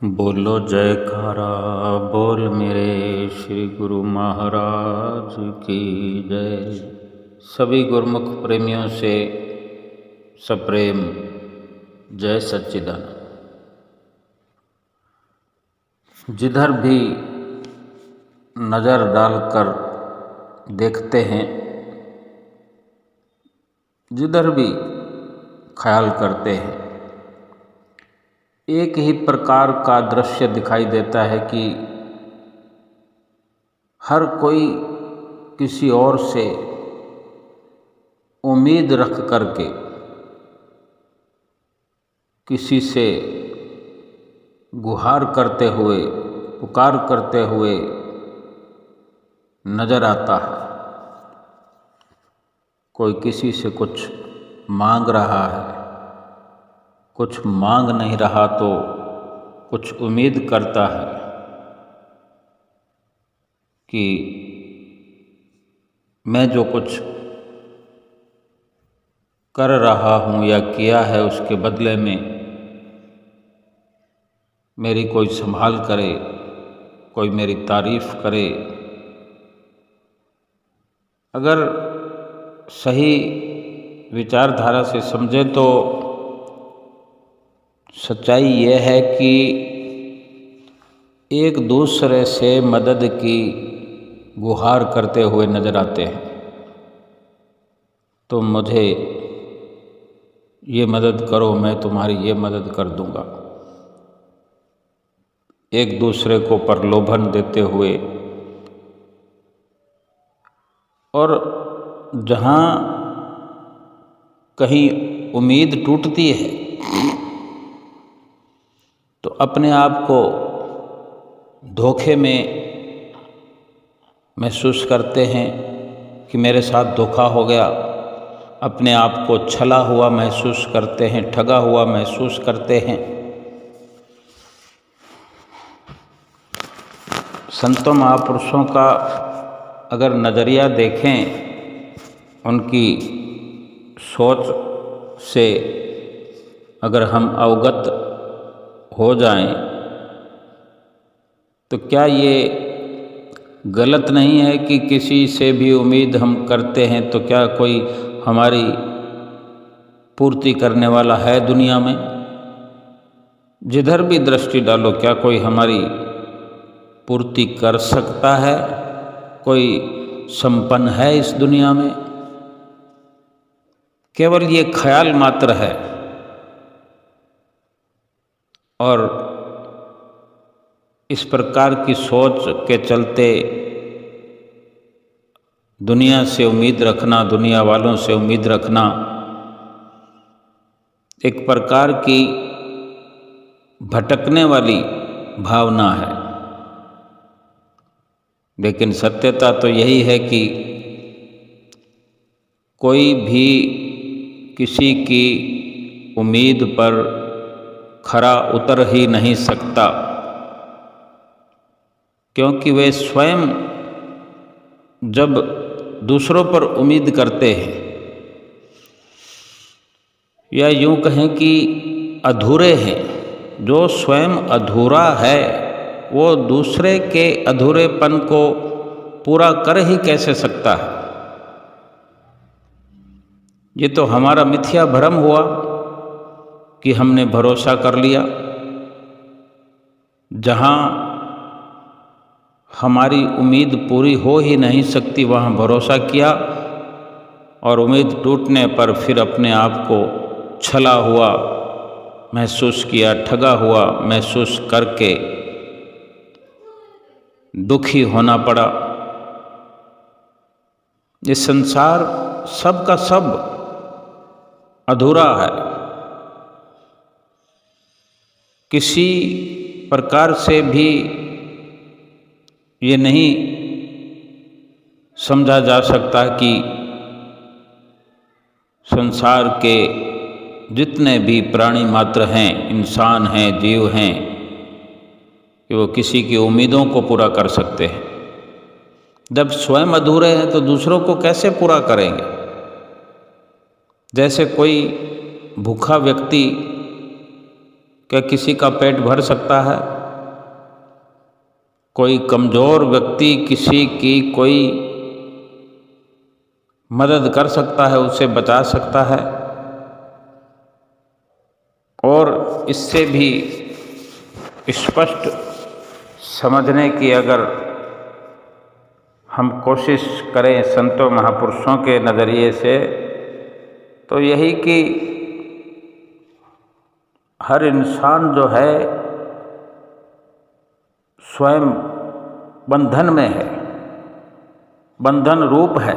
बोलो जयकारा बोल मेरे श्री गुरु महाराज की जय। सभी गुरुमुख प्रेमियों से सप्रेम जय सच्चिदानंद। जिधर भी नज़र डालकर देखते हैं, जिधर भी ख्याल करते हैं, एक ही प्रकार का दृश्य दिखाई देता है कि हर कोई किसी और से उम्मीद रख करके किसी से गुहार करते हुए, पुकार करते हुए नज़र आता है। कोई किसी से कुछ मांग रहा है, कुछ मांग नहीं रहा तो कुछ उम्मीद करता है कि मैं जो कुछ कर रहा हूँ या किया है उसके बदले में मेरी कोई संभाल करे, कोई मेरी तारीफ़ करे। अगर सही विचारधारा से समझे तो सच्चाई यह है कि एक दूसरे से मदद की गुहार करते हुए नज़र आते हैं। तो मुझे ये मदद करो, मैं तुम्हारी ये मदद कर दूंगा। एक दूसरे को प्रलोभन देते हुए, और जहाँ कहीं उम्मीद टूटती है तो अपने आप को धोखे में महसूस करते हैं कि मेरे साथ धोखा हो गया। अपने आप को छला हुआ महसूस करते हैं, ठगा हुआ महसूस करते हैं। संतों महापुरुषों का अगर नज़रिया देखें, उनकी सोच से अगर हम अवगत हो जाएं, तो क्या ये गलत नहीं है कि किसी से भी उम्मीद हम करते हैं तो क्या कोई हमारी पूर्ति करने वाला है दुनिया में? जिधर भी दृष्टि डालो, क्या कोई हमारी पूर्ति कर सकता है? कोई संपन्न है इस दुनिया में? केवल ये ख्याल मात्र है। और इस प्रकार की सोच के चलते दुनिया से उम्मीद रखना, दुनिया वालों से उम्मीद रखना एक प्रकार की भटकने वाली भावना है। लेकिन सत्यता तो यही है कि कोई भी किसी की उम्मीद पर खरा उतर ही नहीं सकता, क्योंकि वे स्वयं जब दूसरों पर उम्मीद करते हैं, या यूं कहें कि अधूरे हैं, जो स्वयं अधूरा है वो दूसरे के अधूरेपन को पूरा कर ही कैसे सकता है? ये तो हमारा मिथ्या भ्रम हुआ कि हमने भरोसा कर लिया। जहाँ हमारी उम्मीद पूरी हो ही नहीं सकती वहाँ भरोसा किया, और उम्मीद टूटने पर फिर अपने आप को छला हुआ महसूस किया, ठगा हुआ महसूस करके दुखी होना पड़ा। ये संसार सब का सब अधूरा है। किसी प्रकार से भी ये नहीं समझा जा सकता कि संसार के जितने भी प्राणी मात्र हैं, इंसान हैं, जीव हैं, कि वो किसी की उम्मीदों को पूरा कर सकते हैं। जब स्वयं अधूरे हैं तो दूसरों को कैसे पूरा करेंगे? जैसे कोई भूखा व्यक्ति क्या किसी का पेट भर सकता है? कोई कमज़ोर व्यक्ति किसी की कोई मदद कर सकता है, उसे बचा सकता है। और इससे भी स्पष्ट समझने की अगर हम कोशिश करें संतों महापुरुषों के नज़रिए से, तो यही कि हर इंसान जो है स्वयं बंधन में है, बंधन रूप है,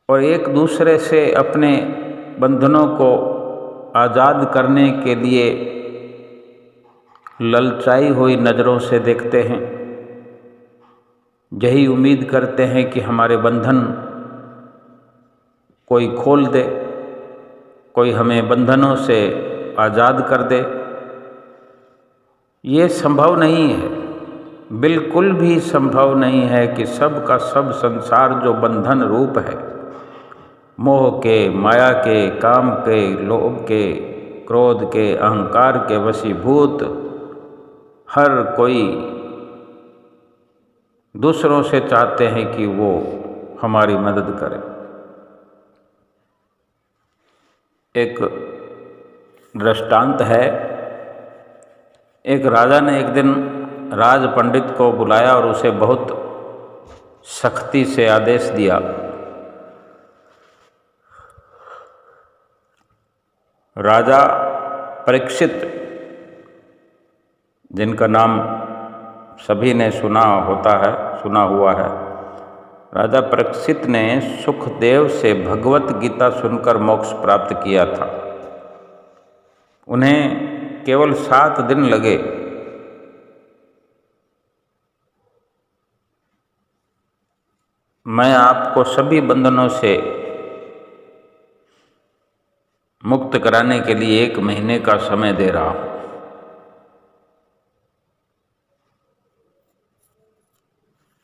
और एक दूसरे से अपने बंधनों को आज़ाद करने के लिए ललचाई हुई नज़रों से देखते हैं। यही उम्मीद करते हैं कि हमारे बंधन कोई खोल दे, कोई हमें बंधनों से आज़ाद कर दे। ये संभव नहीं है, बिल्कुल भी संभव नहीं है कि सब का सब संसार जो बंधन रूप है, मोह के, माया के, काम के, लोभ के, क्रोध के, अहंकार के वशीभूत हर कोई दूसरों से चाहते हैं कि वो हमारी मदद करे। एक दृष्टांत है, एक राजा ने एक दिन राज पंडित को बुलाया और उसे बहुत सख्ती से आदेश दिया। राजा परीक्षित, जिनका नाम सभी ने सुना हुआ है, राजा परीक्षित ने सुखदेव से भगवत गीता सुनकर मोक्ष प्राप्त किया था। उन्हें केवल 7 दिन लगे। मैं आपको सभी बंधनों से मुक्त कराने के लिए 1 महीने का समय दे रहा हूं,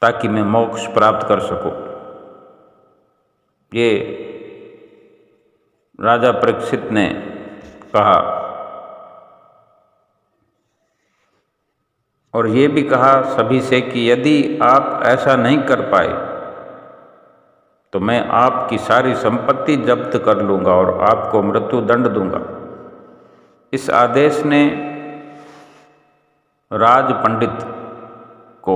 ताकि मैं मोक्ष प्राप्त कर सकूं। ये राजा परीक्षित ने कहा, और ये भी कहा सभी से कि यदि आप ऐसा नहीं कर पाए तो मैं आपकी सारी संपत्ति जब्त कर लूँगा और आपको मृत्यु दंड दूंगा। इस आदेश ने राज पंडित को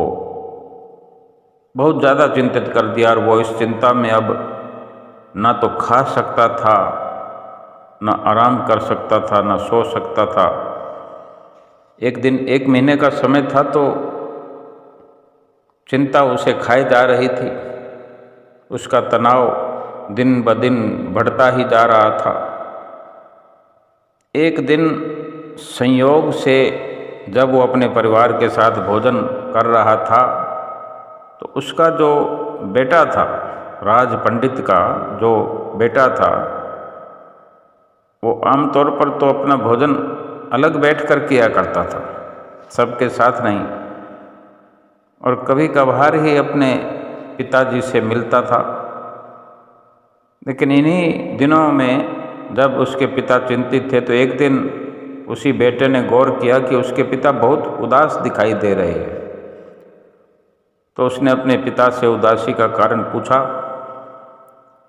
बहुत ज़्यादा चिंतित कर दिया, और वो इस चिंता में अब ना तो खा सकता था, ना आराम कर सकता था, ना सो सकता था। एक दिन 1 महीने का समय था, तो चिंता उसे खाई जा रही थी। उसका तनाव दिन ब दिन बढ़ता ही जा रहा था। एक दिन संयोग से जब वो अपने परिवार के साथ भोजन कर रहा था, तो उसका जो बेटा था, राज पंडित का जो बेटा था, वो आमतौर पर तो अपना भोजन अलग बैठकर किया करता था, सबके साथ नहीं, और कभी कभार ही अपने पिताजी से मिलता था। लेकिन इन्हीं दिनों में जब उसके पिता चिंतित थे, तो एक दिन उसी बेटे ने गौर किया कि उसके पिता बहुत उदास दिखाई दे रहे हैं। तो उसने अपने पिता से उदासी का कारण पूछा।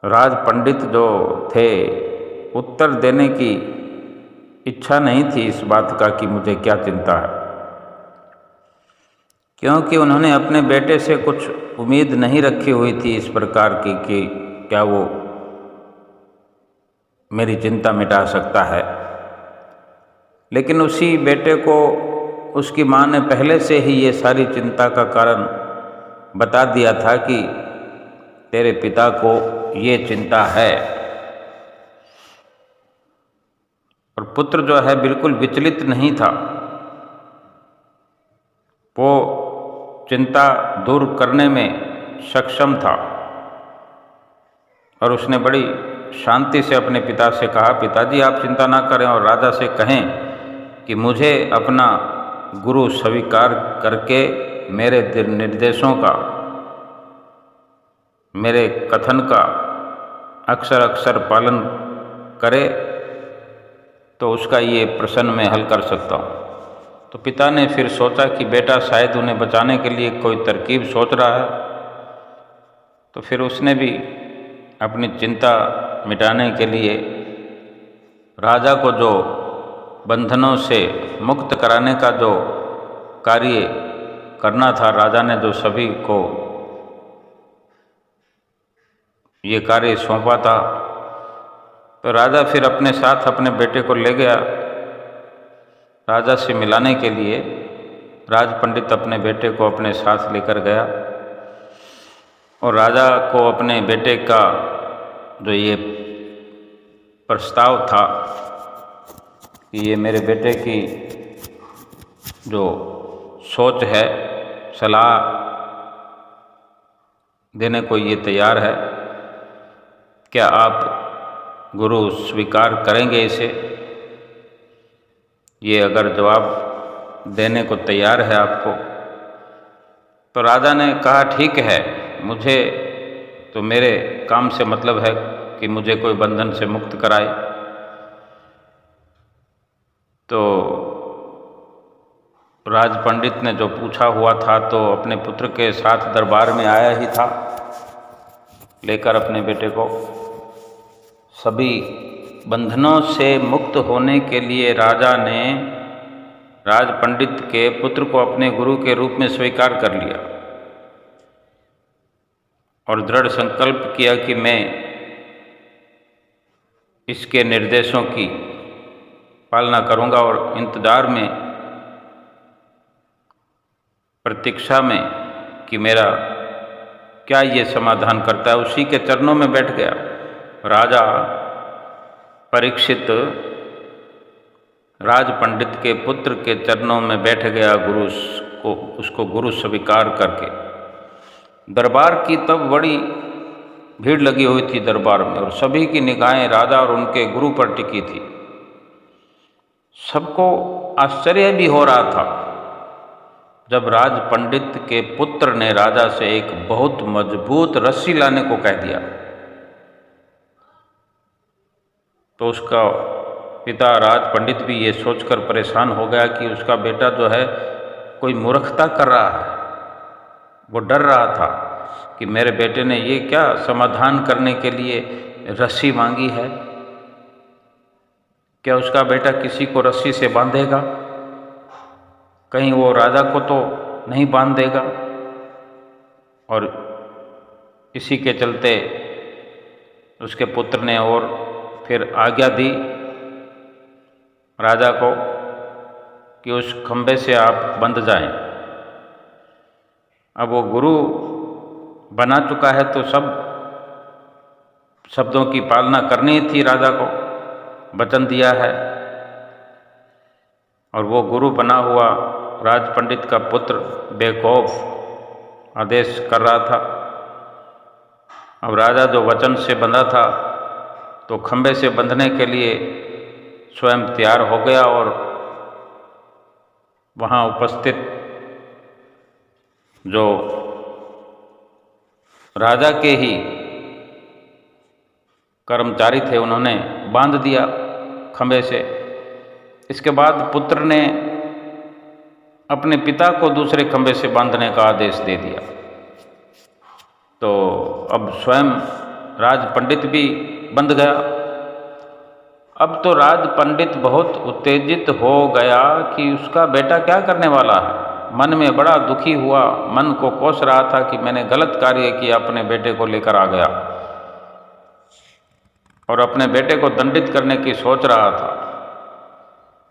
राज पंडित जो थे, उत्तर देने की इच्छा नहीं थी इस बात का कि मुझे क्या चिंता है, क्योंकि उन्होंने अपने बेटे से कुछ उम्मीद नहीं रखी हुई थी इस प्रकार की कि क्या वो मेरी चिंता मिटा सकता है। लेकिन उसी बेटे को उसकी माँ ने पहले से ही ये सारी चिंता का कारण बता दिया था कि तेरे पिता को ये चिंता है। और पुत्र जो है बिल्कुल विचलित नहीं था, वो चिंता दूर करने में सक्षम था, और उसने बड़ी शांति से अपने पिता से कहा, पिताजी आप चिंता ना करें और राजा से कहें कि मुझे अपना गुरु स्वीकार करके मेरे निर्देशों का, मेरे कथन का अक्षर अक्षर पालन करे, तो उसका ये प्रश्न मैं हल कर सकता हूँ। तो पिता ने फिर सोचा कि बेटा शायद उन्हें बचाने के लिए कोई तरकीब सोच रहा है। तो फिर उसने भी अपनी चिंता मिटाने के लिए राजा को जो बंधनों से मुक्त कराने का जो कार्य करना था, राजा ने जो सभी को ये कार्य सौंपा था, तो राजा फिर अपने साथ अपने बेटे को ले गया राजा से मिलाने के लिए। राज पंडित अपने बेटे को अपने साथ लेकर गया और राजा को अपने बेटे का जो ये प्रस्ताव था कि ये मेरे बेटे की जो सोच है, सलाह देने को ये तैयार है, क्या आप गुरु स्वीकार करेंगे इसे? ये अगर जवाब देने को तैयार है आपको। तो राजा ने कहा ठीक है, मुझे तो मेरे काम से मतलब है कि मुझे कोई बंधन से मुक्त कराए। तो राज पंडित ने जो पूछा हुआ था तो अपने पुत्र के साथ दरबार में आया ही था, लेकर अपने बेटे को। सभी बंधनों से मुक्त होने के लिए राजा ने राज पंडित के पुत्र को अपने गुरु के रूप में स्वीकार कर लिया और दृढ़ संकल्प किया कि मैं इसके निर्देशों की पालना करूंगा और इंतजार में, प्रतीक्षा में कि मेरा क्या ये समाधान करता है, उसी के चरणों में बैठ गया। राजा परीक्षित राज पंडित के पुत्र के चरणों में बैठ गया, उसको गुरु स्वीकार करके। दरबार की तब बड़ी भीड़ लगी हुई थी दरबार में और सभी की निगाहें राजा और उनके गुरु पर टिकी थी। सबको आश्चर्य भी हो रहा था जब राज पंडित के पुत्र ने राजा से एक बहुत मजबूत रस्सी लाने को कह दिया। तो उसका पिता राज पंडित भी ये सोचकर परेशान हो गया कि उसका बेटा जो है कोई मूर्खता कर रहा है। वो डर रहा था कि मेरे बेटे ने ये क्या समाधान करने के लिए रस्सी मांगी है, क्या उसका बेटा किसी को रस्सी से बांधेगा, कहीं वो राजा को तो नहीं बांध देगा। और इसी के चलते उसके पुत्र ने और फिर आज्ञा दी राजा को कि उस खंभे से आप बंध जाएं। अब वो गुरु बना चुका है तो सब शब्दों की पालना करनी थी, राजा को वचन दिया है। और वो गुरु बना हुआ राज पंडित का पुत्र बेखौफ आदेश कर रहा था। अब राजा जो वचन से बंधा था तो खंभे से बंधने के लिए स्वयं तैयार हो गया और वहाँ उपस्थित जो राजा के ही कर्मचारी थे उन्होंने बांध दिया खंभे से। इसके बाद पुत्र ने अपने पिता को दूसरे खंभे से बांधने का आदेश दे दिया। तो अब स्वयं राज पंडित भी बंध गया। अब तो राज पंडित बहुत उत्तेजित हो गया कि उसका बेटा क्या करने वाला है। मन में बड़ा दुखी हुआ, मन को कोस रहा था कि मैंने गलत कार्य किया, अपने बेटे को लेकर आ गया और अपने बेटे को दंडित करने की सोच रहा था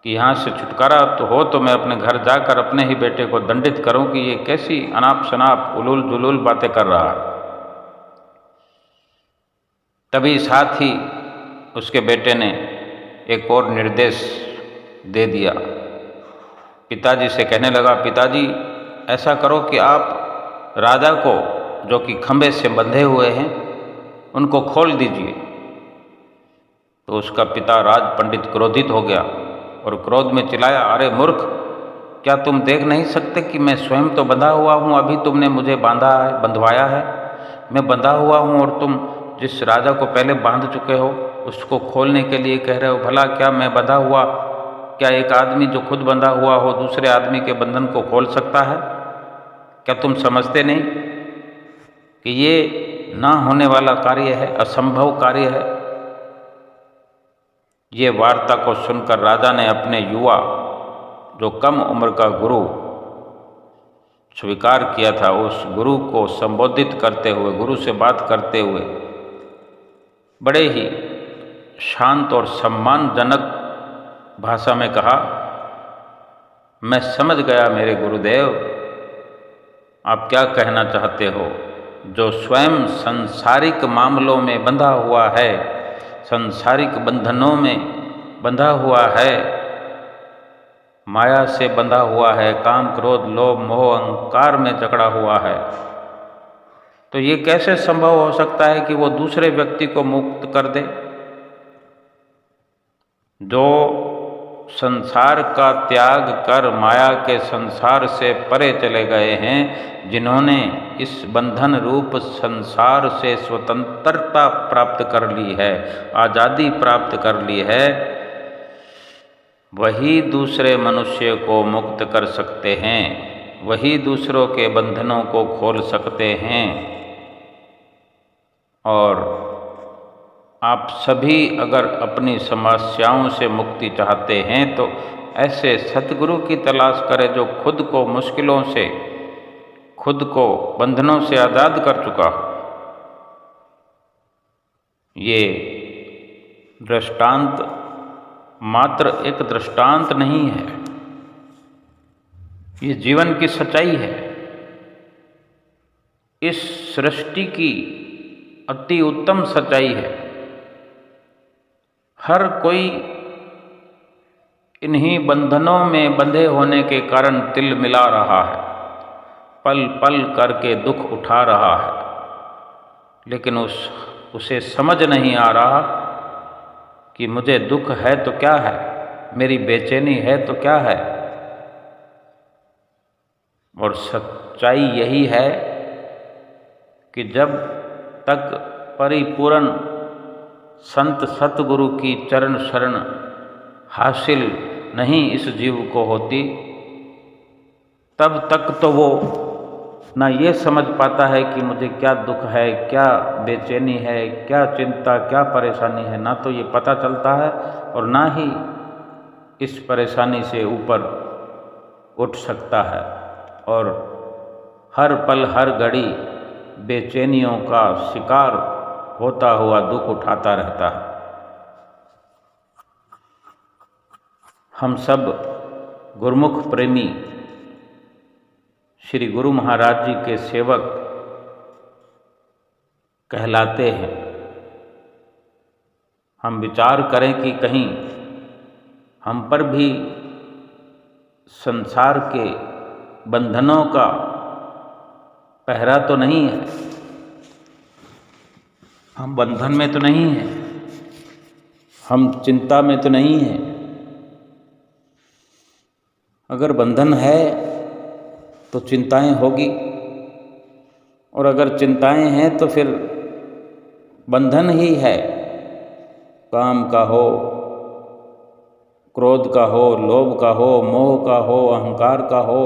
कि यहाँ से छुटकारा तो हो तो मैं अपने घर जाकर अपने ही बेटे को दंडित करूं कि ये कैसी अनाप शनाप उलूल जुलूल बातें कर रहा है। तभी साथ ही उसके बेटे ने एक और निर्देश दे दिया। पिताजी से कहने लगा, पिताजी ऐसा करो कि आप राजा को जो कि खंभे से बंधे हुए हैं उनको खोल दीजिए। तो उसका पिता राज पंडित क्रोधित हो गया और क्रोध में चिल्लाया, अरे मूर्ख, क्या तुम देख नहीं सकते कि मैं स्वयं तो बंधा हुआ हूँ, अभी तुमने मुझे बांधा है, बंधवाया है, मैं बंधा हुआ हूँ और तुम जिस राजा को पहले बांध चुके हो उसको खोलने के लिए कह रहे हो। भला क्या मैं बंधा हुआ, क्या एक आदमी जो खुद बंधा हुआ हो दूसरे आदमी के बंधन को खोल सकता है? क्या तुम समझते नहीं कि ये ना होने वाला कार्य है, असंभव कार्य है? ये वार्ता को सुनकर राजा ने अपने युवा जो कम उम्र का गुरु स्वीकार किया था, उस गुरु को संबोधित करते हुए, गुरु से बात करते हुए बड़े ही शांत और सम्मानजनक भाषा में कहा, मैं समझ गया मेरे गुरुदेव, आप क्या कहना चाहते हो। जो स्वयं सांसारिक मामलों में बंधा हुआ है, सांसारिक बंधनों में बंधा हुआ है, माया से बंधा हुआ है, काम क्रोध लोभ मोह अहंकार में जकड़ा हुआ है, तो ये कैसे संभव हो सकता है कि वो दूसरे व्यक्ति को मुक्त कर दे। जो संसार का त्याग कर माया के संसार से परे चले गए हैं, जिन्होंने इस बंधन रूप संसार से स्वतंत्रता प्राप्त कर ली है, आज़ादी प्राप्त कर ली है, वही दूसरे मनुष्य को मुक्त कर सकते हैं, वही दूसरों के बंधनों को खोल सकते हैं। और आप सभी अगर अपनी समस्याओं से मुक्ति चाहते हैं तो ऐसे सतगुरु की तलाश करें जो खुद को मुश्किलों से, खुद को बंधनों से आज़ाद कर चुका हो। ये दृष्टांत मात्र एक दृष्टांत नहीं है, ये जीवन की सच्चाई है। इस सृष्टि की अति उत्तम सच्चाई है। हर कोई इन्हीं बंधनों में बंधे होने के कारण तिल मिला रहा है, पल पल करके दुख उठा रहा है, लेकिन उसे समझ नहीं आ रहा कि मुझे दुख है तो क्या है, मेरी बेचैनी है तो क्या है। और सच्चाई यही है कि जब तक परिपूर्ण संत सतगुरु की चरण शरण हासिल नहीं इस जीव को होती, तब तक तो वो ना ये समझ पाता है कि मुझे क्या दुख है, क्या बेचैनी है, क्या चिंता, क्या परेशानी है। ना तो ये पता चलता है और ना ही इस परेशानी से ऊपर उठ सकता है, और हर पल हर घड़ी बेचैनियों का शिकार होता हुआ दुख उठाता रहता है। हम सब गुरुमुख प्रेमी श्री गुरु महाराज जी के सेवक कहलाते हैं। हम विचार करें कि कहीं हम पर भी संसार के बंधनों का पहरा तो नहीं है, हम बंधन में तो नहीं हैं, हम चिंता में तो नहीं हैं। अगर बंधन है तो चिंताएं होगी, और अगर चिंताएं हैं तो फिर बंधन ही है। काम का हो, क्रोध का हो, लोभ का हो, मोह का हो, अहंकार का हो,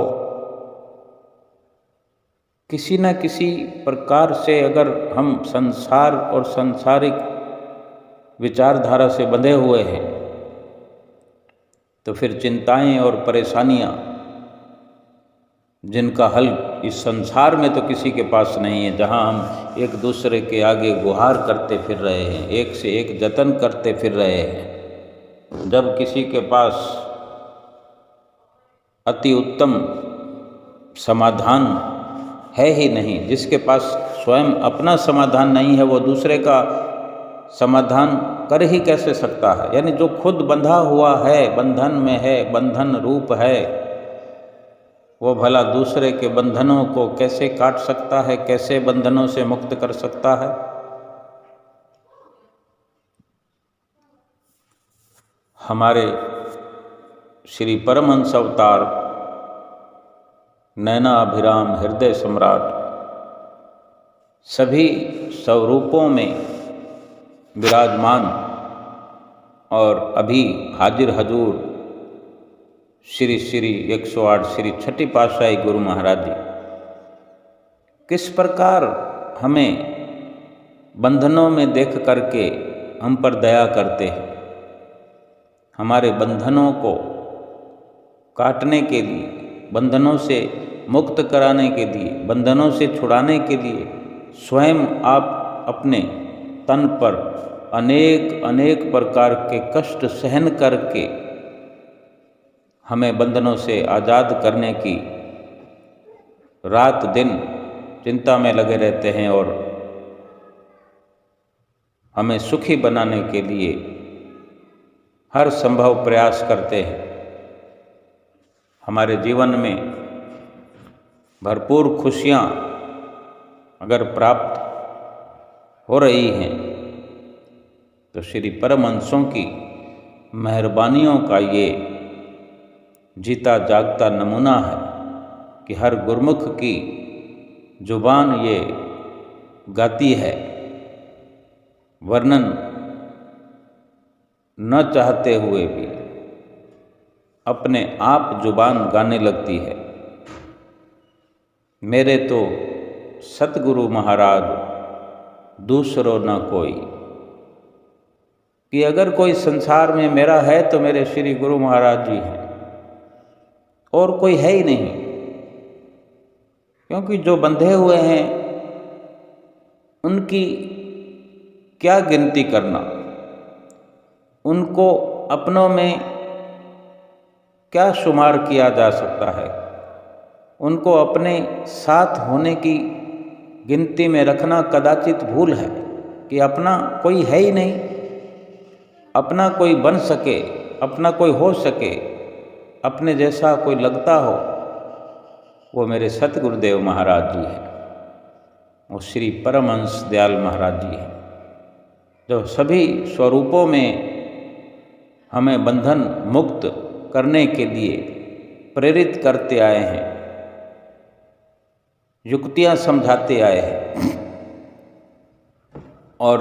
किसी न किसी प्रकार से अगर हम संसार और सांसारिक विचारधारा से बंधे हुए हैं तो फिर चिंताएं और परेशानियां, जिनका हल इस संसार में तो किसी के पास नहीं है, जहां हम एक दूसरे के आगे गुहार करते फिर रहे हैं, एक से एक जतन करते फिर रहे हैं, जब किसी के पास अति उत्तम समाधान है ही नहीं, जिसके पास स्वयं अपना समाधान नहीं है, वो दूसरे का समाधान कर ही कैसे सकता है। यानी जो खुद बंधा हुआ है, बंधन में है, बंधन रूप है, वो भला दूसरे के बंधनों को कैसे काट सकता है, कैसे बंधनों से मुक्त कर सकता है। हमारे श्री परमहंस अवतार नैनाभिराम हृदय सम्राट सभी स्वरूपों में विराजमान और अभी हाजिर हजूर श्री श्री 108 श्री छठी पातशाही गुरु महाराज जी किस प्रकार हमें बंधनों में देख करके हम पर दया करते हैं, हमारे बंधनों को काटने के लिए, बंधनों से मुक्त कराने के लिए, बंधनों से छुड़ाने के लिए स्वयं आप अपने तन पर अनेक अनेक प्रकार के कष्ट सहन करके हमें बंधनों से आज़ाद करने की रात दिन चिंता में लगे रहते हैं और हमें सुखी बनाने के लिए हर संभव प्रयास करते हैं। हमारे जीवन में भरपूर खुशियाँ अगर प्राप्त हो रही हैं तो श्री परमहंसों की मेहरबानियों का ये जीता जागता नमूना है कि हर गुरमुख की जुबान ये गाती है, वर्णन न चाहते हुए भी अपने आप जुबान गाने लगती है। मेरे तो सतगुरु महाराज दूसरो न कोई, कि अगर कोई संसार में मेरा है तो मेरे श्री गुरु महाराज जी हैं और कोई है ही नहीं। क्योंकि जो बंधे हुए हैं उनकी क्या गिनती करना, उनको अपनों में क्या शुमार किया जा सकता है, उनको अपने साथ होने की गिनती में रखना कदाचित भूल है कि अपना कोई है ही नहीं। अपना कोई बन सके, अपना कोई हो सके, अपने जैसा कोई लगता हो, वो मेरे सतगुरुदेव महाराज जी हैं, वो श्री परमहंस दयाल महाराज जी हैं, जो सभी स्वरूपों में हमें बंधन मुक्त करने के लिए प्रेरित करते आए हैं, युक्तियां समझाते आए हैं और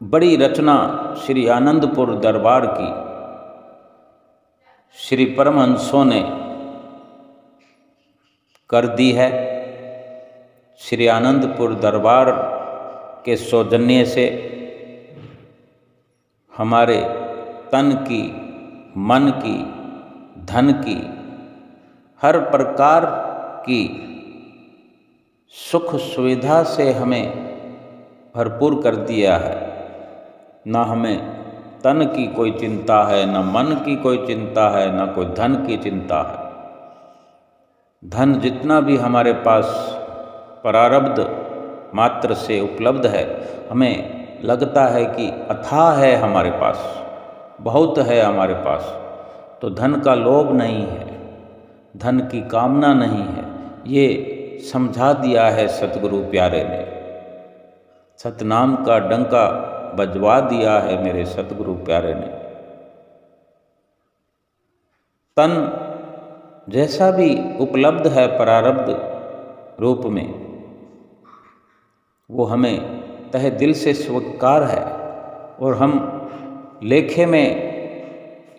बड़ी रचना श्री आनंदपुर दरबार की श्री परमहंसों ने कर दी है। श्री आनंदपुर दरबार के सौजन्य से हमारे तन की, मन की, धन की, हर प्रकार की सुख सुविधा से हमें भरपूर कर दिया है। ना हमें तन की कोई चिंता है, न मन की कोई चिंता है, न कोई धन की चिंता है। धन जितना भी हमारे पास प्रारब्ध मात्र से उपलब्ध है, हमें लगता है कि अथाह है हमारे पास, बहुत है हमारे पास, तो धन का लोभ नहीं है, धन की कामना नहीं है, ये समझा दिया है सतगुरु प्यारे ने। सतनाम का डंका बजवा दिया है मेरे सतगुरु प्यारे ने। तन जैसा भी उपलब्ध है प्रारब्ध रूप में, वो हमें तहे दिल से स्वीकार है और हम लेखे में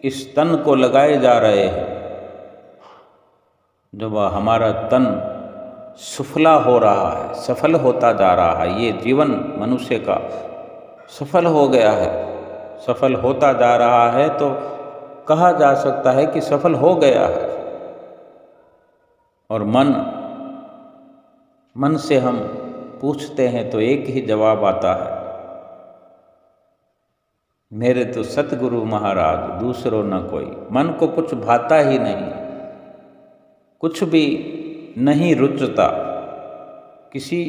इस तन को लगाए जा रहे हैं। जब हमारा तन सुफला हो रहा है, सफल होता जा रहा है, ये जीवन मनुष्य का सफल हो गया है, सफल होता जा रहा है, तो कहा जा सकता है कि सफल हो गया है। और मन से हम पूछते हैं तो एक ही जवाब आता है, मेरे तो सतगुरु महाराज दूसरों न कोई। मन को कुछ भाता ही नहीं, कुछ भी नहीं रुचता, किसी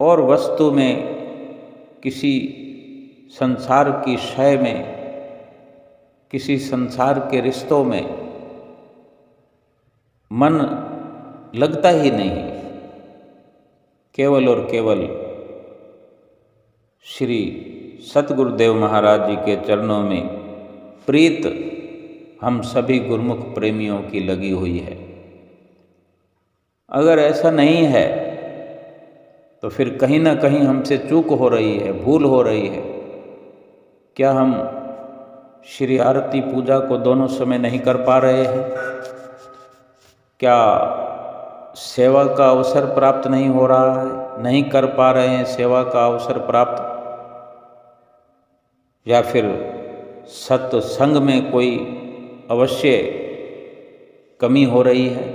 और वस्तु में, किसी संसार की शय में, किसी संसार के रिश्तों में मन लगता ही नहीं। केवल और केवल श्री सतगुरुदेव महाराज जी के चरणों में प्रीत हम सभी गुरुमुख प्रेमियों की लगी हुई है। अगर ऐसा नहीं है तो फिर कहीं ना कहीं हमसे चूक हो रही है, भूल हो रही है। क्या हम श्री आरती पूजा को दोनों समय नहीं कर पा रहे हैं? क्या सेवा का अवसर प्राप्त नहीं हो रहा है, नहीं कर पा रहे हैं सेवा का अवसर प्राप्त? या फिर सत्संग में कोई अवश्य कमी हो रही है?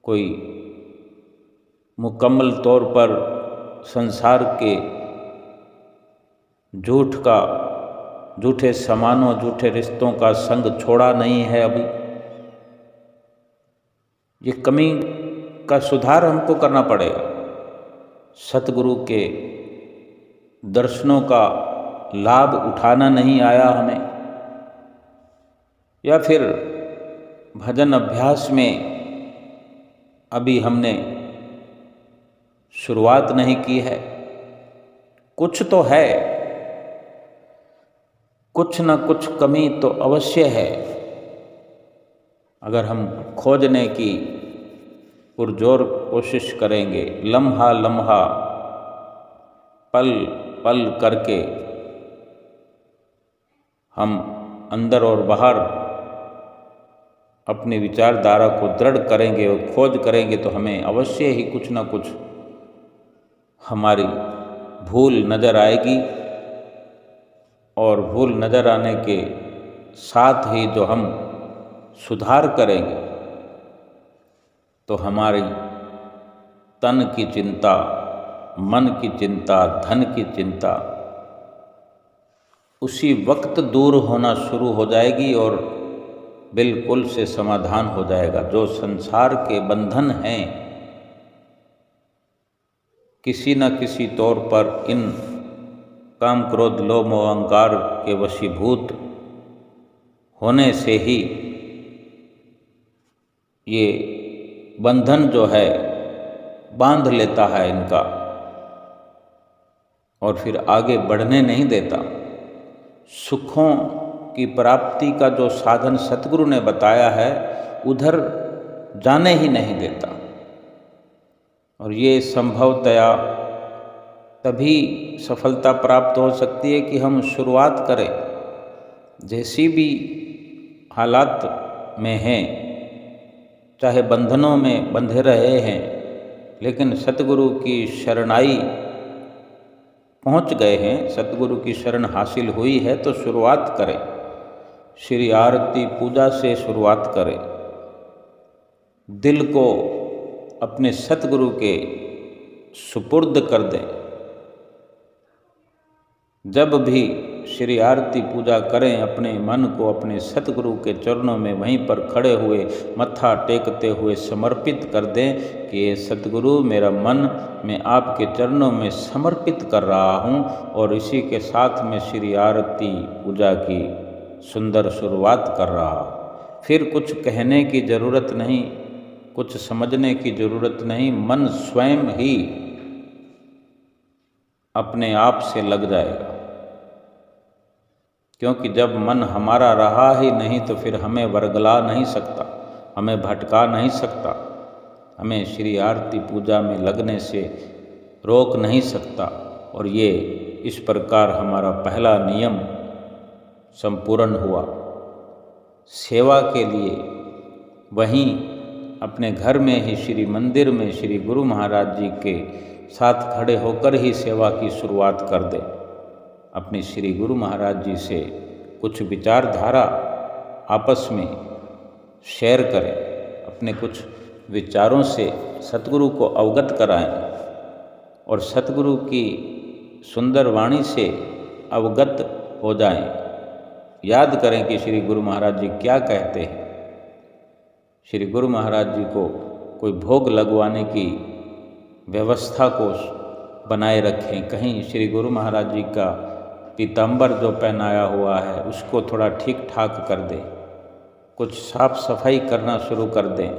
कोई मुकम्मल तौर पर संसार के झूठे सामानों, झूठे रिश्तों का संग छोड़ा नहीं है अभी? ये कमी का सुधार हमको करना पड़ेगा। सतगुरु के दर्शनों का लाभ उठाना नहीं आया हमें, या फिर भजन अभ्यास में अभी हमने शुरुआत नहीं की है। कुछ तो है, कुछ न कुछ कमी तो अवश्य है। अगर हम खोजने की पुरजोर कोशिश करेंगे, लम्हा लम्हा पल पल करके हम अंदर और बाहर अपनी विचारधारा को दृढ़ करेंगे और खोज करेंगे, तो हमें अवश्य ही कुछ न कुछ हमारी भूल नज़र आएगी। और भूल नज़र आने के साथ ही जो हम सुधार करेंगे, तो हमारी तन की चिंता, मन की चिंता, धन की चिंता उसी वक्त दूर होना शुरू हो जाएगी और बिल्कुल से समाधान हो जाएगा। जो संसार के बंधन हैं, किसी न किसी तौर पर इन काम, क्रोध, लोभ, मोह, अहंकार के वशीभूत होने से ही ये बंधन जो है बांध लेता है इनका और फिर आगे बढ़ने नहीं देता। सुखों की प्राप्ति का जो साधन सतगुरु ने बताया है, उधर जाने ही नहीं देता। और ये संभवतया तभी सफलता प्राप्त हो सकती है कि हम शुरुआत करें। जैसी भी हालात में हैं, चाहे बंधनों में बंधे रहे हैं, लेकिन सतगुरु की शरणाई पहुंच गए हैं, सतगुरु की शरण हासिल हुई है, तो शुरुआत करें। श्री आरती पूजा से शुरुआत करें। दिल को अपने सतगुरु के सुपुर्द कर दें। जब भी श्री आरती पूजा करें, अपने मन को अपने सतगुरु के चरणों में वहीं पर खड़े हुए मत्था टेकते हुए समर्पित कर दें कि ये सतगुरु, मेरा मन मैं आपके चरणों में समर्पित कर रहा हूँ। और इसी के साथ में श्री आरती पूजा की सुंदर शुरुआत कर रहा हूँ। फिर कुछ कहने की ज़रूरत नहीं, कुछ समझने की ज़रूरत नहीं। मन स्वयं ही अपने आप से लग जाएगा, क्योंकि जब मन हमारा रहा ही नहीं तो फिर हमें वर्गला नहीं सकता, हमें भटका नहीं सकता, हमें श्री आरती पूजा में लगने से रोक नहीं सकता। और ये इस प्रकार हमारा पहला नियम संपूर्ण हुआ। सेवा के लिए वहीं अपने घर में ही श्री मंदिर में श्री गुरु महाराज जी के साथ खड़े होकर ही सेवा की शुरुआत कर दे। अपनी श्री गुरु महाराज जी से कुछ विचारधारा आपस में शेयर करें, अपने कुछ विचारों से सतगुरु को अवगत कराएं और सतगुरु की सुंदर वाणी से अवगत हो जाएं। याद करें कि श्री गुरु महाराज जी क्या कहते हैं। श्री गुरु महाराज जी को कोई भोग लगवाने की व्यवस्था को बनाए रखें। कहीं श्री गुरु महाराज जी का पीताम्बर जो पहनाया हुआ है उसको थोड़ा ठीक ठाक कर दें, कुछ साफ सफाई करना शुरू कर दें।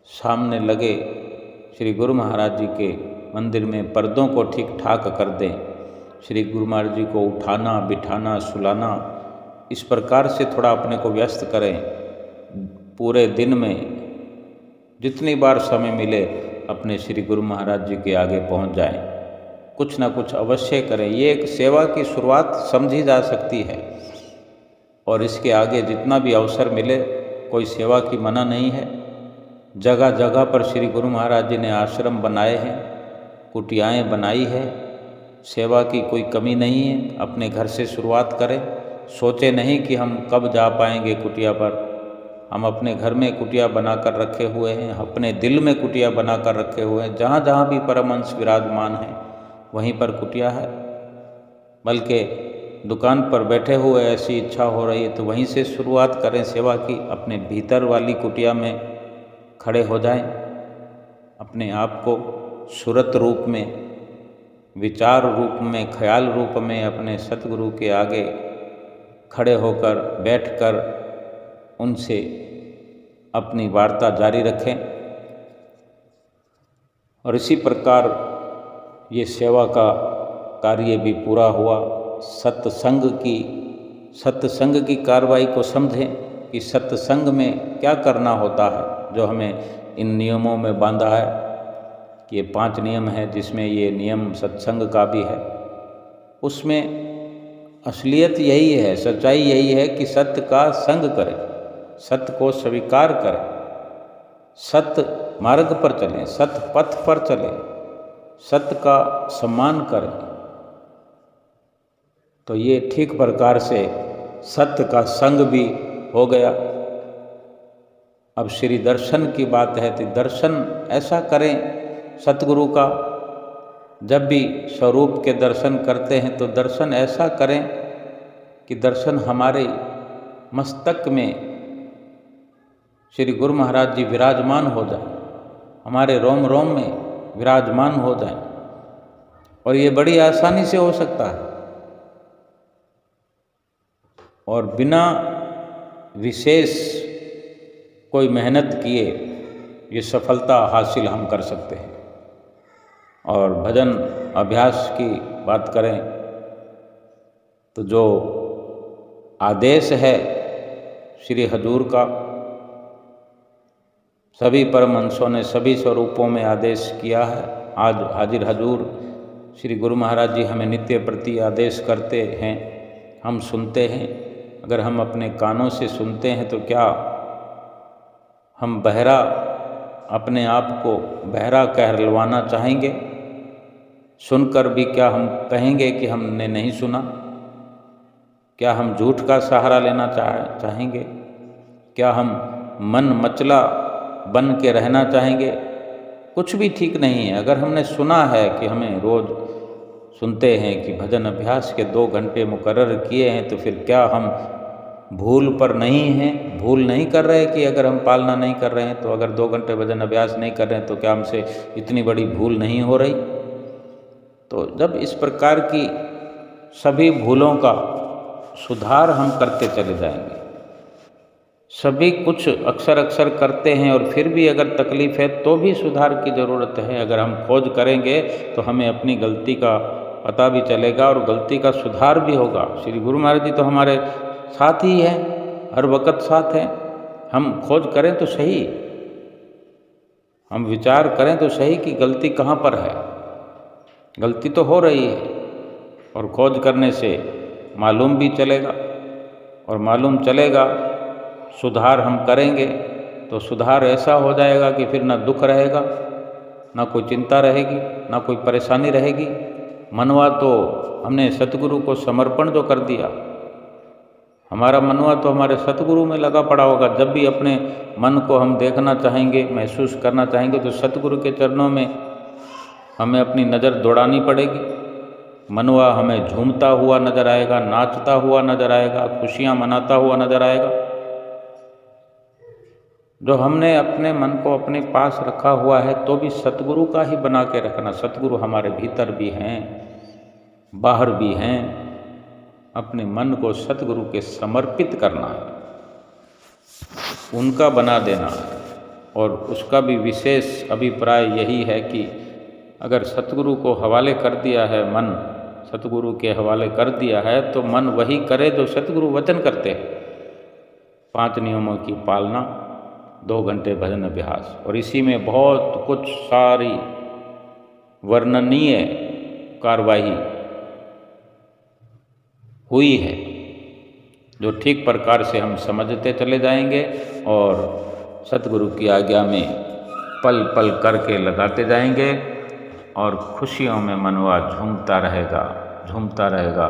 सामने लगे श्री गुरु महाराज जी के मंदिर में पर्दों को ठीक ठाक कर दें। श्री गुरु महाराज जी को उठाना, बिठाना, सुलाना, इस प्रकार से थोड़ा अपने को व्यस्त करें। पूरे दिन में जितनी बार समय मिले अपने श्री गुरु महाराज जी के आगे पहुंच जाएं। कुछ ना कुछ अवश्य करें। ये एक सेवा की शुरुआत समझी जा सकती है और इसके आगे जितना भी अवसर मिले कोई सेवा की मना नहीं है। जगह जगह पर श्री गुरु महाराज जी ने आश्रम बनाए हैं, कुटियाएँ बनाई है, सेवा की कोई कमी नहीं है। अपने घर से शुरुआत करें, सोचे नहीं कि हम कब जा पाएंगे कुटिया पर। हम अपने घर में कुटिया बना कर रखे हुए हैं, अपने दिल में कुटिया बना कर रखे हुए हैं। जहाँ जहाँ भी परमहंस विराजमान हैं वहीं पर कुटिया है। बल्कि दुकान पर बैठे हुए ऐसी इच्छा हो रही है तो वहीं से शुरुआत करें सेवा की। अपने भीतर वाली कुटिया में खड़े हो जाएं, अपने आप को सूरत रूप में, विचार रूप में, ख्याल रूप में अपने सतगुरु के आगे खड़े होकर, बैठकर उनसे अपनी वार्ता जारी रखें। और इसी प्रकार ये सेवा का कार्य भी पूरा हुआ। सत्संग की कार्रवाई को समझें कि सत्संग में क्या करना होता है, जो हमें इन नियमों में बांधा है कि ये 5 नियम हैं, जिसमें ये नियम सत्संग का भी है। उसमें असलियत यही है, सच्चाई यही है कि सत्य का संग करें, सत्य को स्वीकार करें, सत्य मार्ग पर चलें, सत्य पथ पर चलें, सत्य का सम्मान करें। तो ये ठीक प्रकार से सत्य का संग भी हो गया। अब श्री दर्शन की बात है तो दर्शन ऐसा करें सतगुरु का। जब भी स्वरूप के दर्शन करते हैं तो दर्शन ऐसा करें कि दर्शन हमारे मस्तक में श्री गुरु महाराज जी विराजमान हो जाए, हमारे रोम रोम में विराजमान हो जाए। और ये बड़ी आसानी से हो सकता है और बिना विशेष कोई मेहनत किए ये सफलता हासिल हम कर सकते हैं। और भजन अभ्यास की बात करें तो जो आदेश है श्री हजूर का, सभी परमहंसों ने सभी स्वरूपों में आदेश किया है। आज हाजिर हजूर श्री गुरु महाराज जी हमें नित्य प्रति आदेश करते हैं, हम सुनते हैं। अगर हम अपने कानों से सुनते हैं तो क्या हम बहरा, अपने आप को बहरा कहलवाना चाहेंगे? सुनकर भी क्या हम कहेंगे कि हमने नहीं सुना? क्या हम झूठ का सहारा लेना चाहेंगे? क्या हम मन मचला बन के रहना चाहेंगे? कुछ भी ठीक नहीं है। अगर हमने सुना है कि हमें रोज़ सुनते हैं कि भजन अभ्यास के 2 घंटे मुकर्रर किए हैं, तो फिर क्या हम भूल पर नहीं हैं, भूल नहीं कर रहे कि अगर हम पालना नहीं कर रहे हैं तो अगर 2 घंटे भजन अभ्यास नहीं कर रहे हैं तो क्या हमसे इतनी बड़ी भूल नहीं हो रही? तो जब इस प्रकार की सभी भूलों का सुधार हम करते चले जाएंगे, सभी कुछ अक्सर करते हैं और फिर भी अगर तकलीफ़ है तो भी सुधार की ज़रूरत है। अगर हम खोज करेंगे तो हमें अपनी गलती का पता भी चलेगा और गलती का सुधार भी होगा। श्री गुरु महाराज जी तो हमारे साथ ही है, हर वक्त साथ हैं। हम खोज करें तो सही, हम विचार करें तो सही कि गलती कहाँ पर है। गलती तो हो रही है और खोज करने से मालूम भी चलेगा, और मालूम चलेगा, सुधार हम करेंगे तो सुधार ऐसा हो जाएगा कि फिर ना दुख रहेगा, ना कोई चिंता रहेगी, ना कोई परेशानी रहेगी। मनवा तो हमने सतगुरु को समर्पण जो कर दिया, हमारा मनवा तो हमारे सतगुरु में लगा पड़ा होगा। जब भी अपने मन को हम देखना चाहेंगे, महसूस करना चाहेंगे तो सतगुरु के चरणों में हमें अपनी नज़र दौड़ानी पड़ेगी। मनवा हमें झूमता हुआ नज़र आएगा, नाचता हुआ नज़र आएगा, खुशियाँ मनाता हुआ नज़र आएगा। जो हमने अपने मन को अपने पास रखा हुआ है तो भी सतगुरु का ही बना के रखना। सतगुरु हमारे भीतर भी हैं, बाहर भी हैं। अपने मन को सतगुरु के समर्पित करना है, उनका बना देना है। और उसका भी विशेष अभिप्राय यही है कि अगर सतगुरु को हवाले कर दिया है, मन सतगुरु के हवाले कर दिया है तो मन वही करे जो सतगुरु वचन करते हैं। 5 नियमों की पालना, 2 घंटे भजन अभ्यास, और इसी में बहुत कुछ सारी वर्णनीय कार्रवाई हुई है, जो ठीक प्रकार से हम समझते चले जाएंगे और सतगुरु की आज्ञा में पल पल करके लगाते जाएंगे और खुशियों में मनवा झूमता रहेगा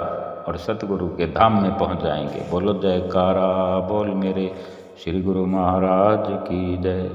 और सतगुरु के धाम में पहुंच जाएंगे। बोलो जयकारा बोल मेरे श्री गुरु महाराज की जय।